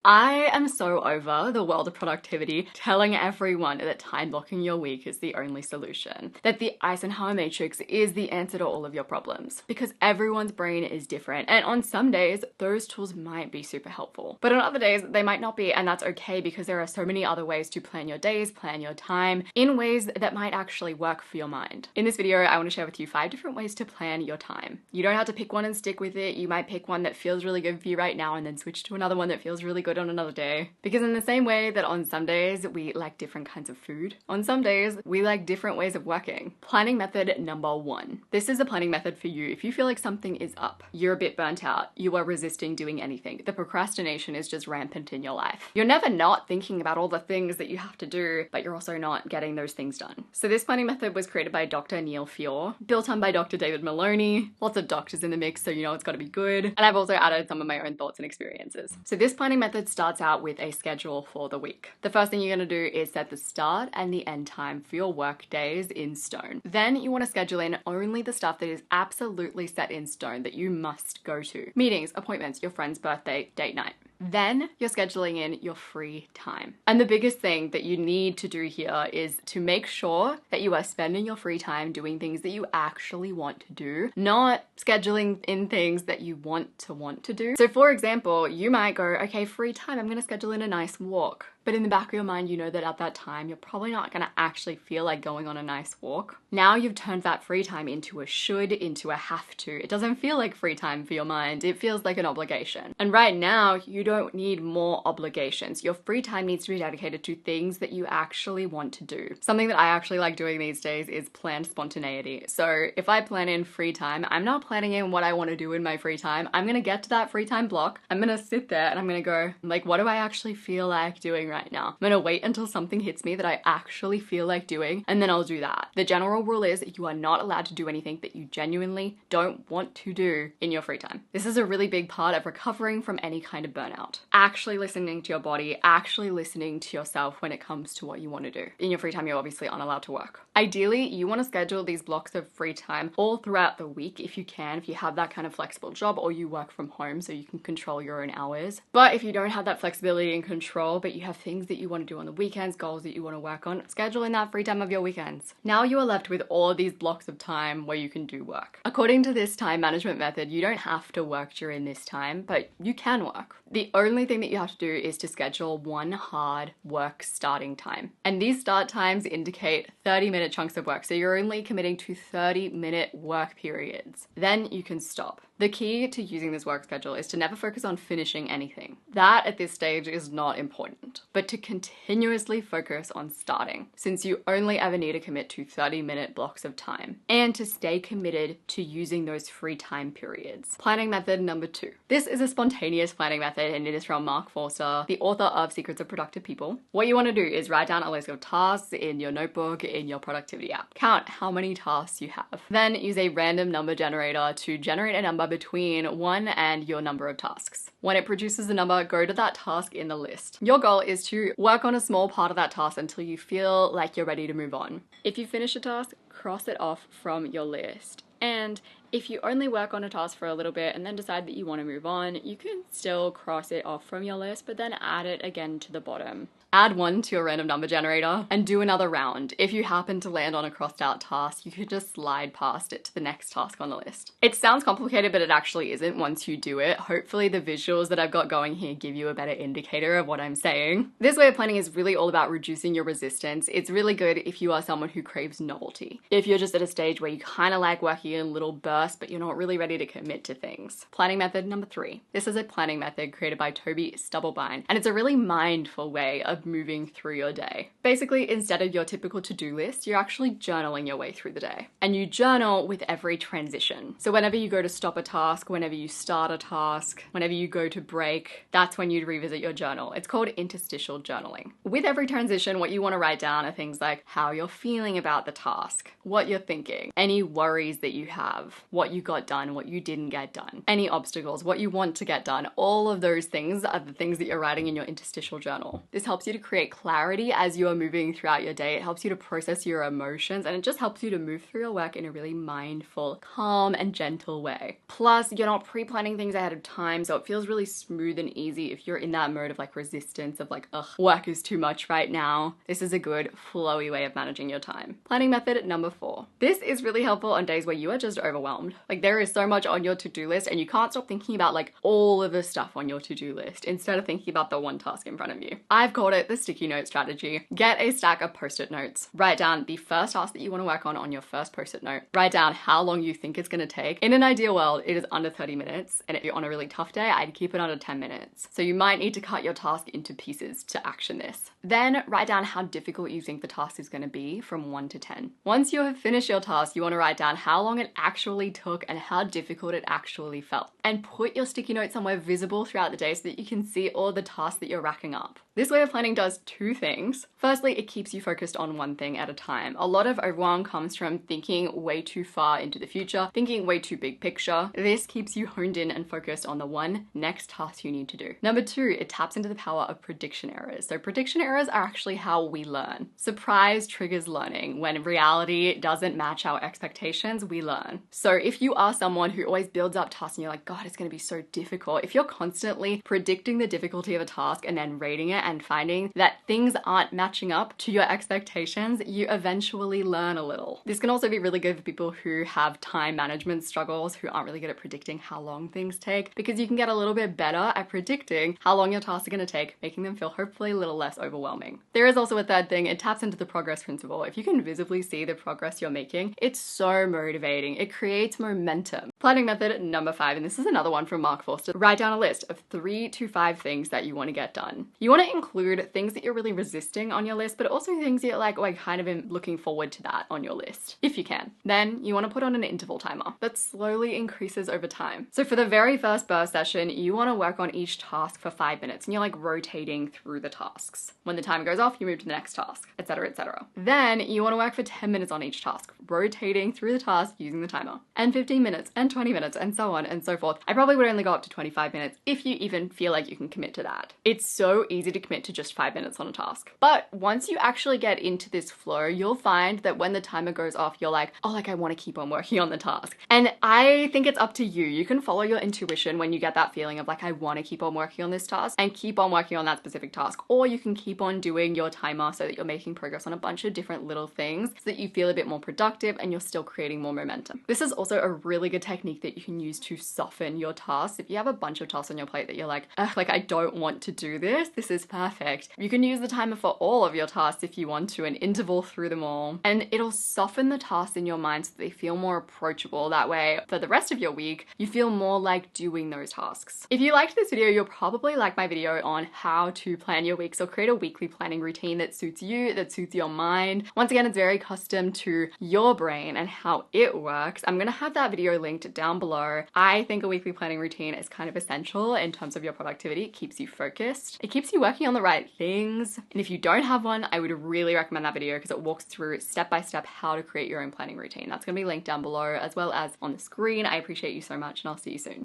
I am so over the world of productivity telling everyone that time blocking your week is the only solution, that the Eisenhower matrix is the answer to all of your problems, because everyone's brain is different, and on some days those tools might be super helpful, but on other days they might not be, and that's okay because there are so many other ways to plan your days, plan your time in ways that might actually work for your mind. In this video, I want to share with you 5 different ways to plan your time. You don't have to pick one and stick with it. You might pick one that feels really good for you right now and then switch to another one that feels really good on another day. Because in the same way that on some days we like different kinds of food, on some days we like different ways of working. Planning method number 1. This is a planning method for you if you feel like something is up, you're a bit burnt out, you are resisting doing anything, the procrastination is just rampant in your life. You're never not thinking about all the things that you have to do, but you're also not getting those things done. So this planning method was created by Dr. Neil Fior, built on by Dr. David Maloney, lots of doctors in the mix, so you know it's got to be good. And I've also added some of my own thoughts and experiences. So this planning method starts out with a schedule for the week. The first thing you're going to do is set the start and the end time for your work days in stone. Then you want to schedule in only the stuff that is absolutely set in stone that you must go to. Meetings, appointments, your friend's birthday, date night. Then you're scheduling in your free time. And the biggest thing that you need to do here is to make sure that you are spending your free time doing things that you actually want to do, not scheduling in things that you want to do. So for example, you might go, okay, free time, I'm gonna schedule in a nice walk. But in the back of your mind, you know that at that time, you're probably not gonna actually feel like going on a nice walk. Now you've turned that free time into a should, into a have to. It doesn't feel like free time for your mind. It feels like an obligation. And right now, you don't need more obligations. Your free time needs to be dedicated to things that you actually want to do. Something that I actually like doing these days is planned spontaneity. So if I plan in free time, I'm not planning in what I want to do in my free time. I'm gonna get to that free time block. I'm gonna sit there and I'm gonna go, like, what do I actually feel like doing right now? I'm gonna wait until something hits me that I actually feel like doing, and then I'll do that. The general rule is you are not allowed to do anything that you genuinely don't want to do in your free time. This is a really big part of recovering from any kind of burnout. Actually listening to your body, actually listening to yourself when it comes to what you want to do. In your free time, you obviously aren't allowed to work. Ideally, you want to schedule these blocks of free time all throughout the week if you can, if you have that kind of flexible job or you work from home so you can control your own hours. But if you don't have that flexibility and control, but you have things that you want to do on the weekends, goals that you want to work on, schedule in that free time of your weekends. Now you are left with all of these blocks of time where you can do work. According to this time management method, you don't have to work during this time, but you can work. The only thing that you have to do is to schedule one hard work starting time. And these start times indicate 30-minute chunks of work, so you're only committing to 30-minute work periods. Then you can stop. The key to using this work schedule is to never focus on finishing anything. That at this stage is not important, but to continuously focus on starting, since you only ever need to commit to 30-minute blocks of time, and to stay committed to using those free time periods. Planning method number 2. This is a spontaneous planning method, and it is from Mark Forster, the author of Secrets of Productive People. What you want to do is write down a list of tasks in your notebook, in your productivity app. Count how many tasks you have. Then use a random number generator to generate a number between 1 and your number of tasks. When it produces the number, go to that task in the list. Your goal is to work on a small part of that task until you feel like you're ready to move on. If you finish a task, cross it off from your list. And if you only work on a task for a little bit and then decide that you want to move on, you can still cross it off from your list, but then add it again to the bottom. Add 1 to your random number generator and do another round. If you happen to land on a crossed out task, you could just slide past it to the next task on the list. It sounds complicated, but it actually isn't once you do it. Hopefully the visuals that I've got going here give you a better indicator of what I'm saying. This way of planning is really all about reducing your resistance. It's really good if you are someone who craves novelty. If you're just at a stage where you kind of like working in little bursts, but you're not really ready to commit to things. Planning method number 3. This is a planning method created by Toby Stubblebine, and it's a really mindful way of moving through your day. Basically, instead of your typical to-do list, you're actually journaling your way through the day. And you journal with every transition. So whenever you go to stop a task, whenever you start a task, whenever you go to break, that's when you'd revisit your journal. It's called interstitial journaling. With every transition, what you want to write down are things like how you're feeling about the task, what you're thinking, any worries that you have. what you got done, what you didn't get done, any obstacles, what you want to get done. All of those things are the things that you're writing in your interstitial journal. This helps you to create clarity as you are moving throughout your day. It helps you to process your emotions, and it just helps you to move through your work in a really mindful, calm, and gentle way. Plus, you're not pre-planning things ahead of time, so it feels really smooth and easy if you're in that mode of like resistance of like, ugh, work is too much right now. This is a good flowy way of managing your time. Planning method number 4. This is really helpful on days where you are just overwhelmed. Like there is so much on your to-do list and you can't stop thinking about like all of the stuff on your to-do list instead of thinking about the one task in front of you. I've called it the sticky note strategy. Get a stack of post-it notes. Write down the first task that you want to work on your first post-it note. Write down how long you think it's going to take. In an ideal world, it is under 30 minutes. And if you're on a really tough day, I'd keep it under 10 minutes. So you might need to cut your task into pieces to action this. Then write down how difficult you think the task is going to be from 1 to 10. Once you have finished your task, you want to write down how long it actually took and how difficult it actually felt. And put your sticky note somewhere visible throughout the day so that you can see all the tasks that you're racking up. This way of planning does 2 things. Firstly, it keeps you focused on one thing at a time. A lot of overwhelm comes from thinking way too far into the future, thinking way too big picture. This keeps you honed in and focused on the one next task you need to do. Number 2, it taps into the power of prediction errors. So prediction errors are actually how we learn. Surprise triggers learning. When reality doesn't match our expectations, we learn. So if you are someone who always builds up tasks and you're like, God, it's going to be so difficult. If you're constantly predicting the difficulty of a task and then rating it and finding that things aren't matching up to your expectations, you eventually learn a little. This can also be really good for people who have time management struggles, who aren't really good at predicting how long things take, because you can get a little bit better at predicting how long your tasks are going to take, making them feel hopefully a little less overwhelming. There is also a third thing. It taps into the progress principle. If you can visibly see the progress you're making, it's so motivating. It creates momentum. Planning method number 5, and this is another one from Mark Forster. Write down a list of 3 to 5 things that you want to get done. You want to include things that you're really resisting on your list, but also things that you're like, oh, I kind of am looking forward to that on your list, if you can. Then you want to put on an interval timer that slowly increases over time. So for the very first burst session, you want to work on each task for 5 minutes and you're like rotating through the tasks. When the timer goes off, you move to the next task, etc., etc. Then you want to work for 10 minutes on each task, rotating through the task using the timer, and 15 minutes and 20 minutes and so on and so forth. I probably would only go up to 25 minutes if you even feel like you can commit to that. It's so easy to commit to just 5 minutes on a task. But once you actually get into this flow, you'll find that when the timer goes off, you're like, oh, like I want to keep on working on the task. And I think it's up to you. You can follow your intuition when you get that feeling of like, I want to keep on working on this task and keep on working on that specific task. Or you can keep on doing your timer so that you're making progress on a bunch of different little things so that you feel a bit more productive and you're still creating more momentum. This is also a really good technique that you can use to soften your tasks. If you have a bunch of tasks on your plate that you're like, ugh, like I don't want to do this is perfect. You can use the timer for all of your tasks if you want to and interval through them all. And it'll soften the tasks in your mind so they feel more approachable. That way, for the rest of your week, you feel more like doing those tasks. If you liked this video, you'll probably like my video on how to plan your week. So create a weekly planning routine that suits you, that suits your mind. Once again, it's very custom to your brain and how it works. I'm gonna have that video linked down below. I think a weekly planning routine is kind of essential in terms of your productivity. It keeps you focused. It keeps you working on the right things. And if you don't have one, I would really recommend that video because it walks through step by step how to create your own planning routine. That's gonna be linked down below as well as on the screen. I appreciate you so much and I'll see you soon.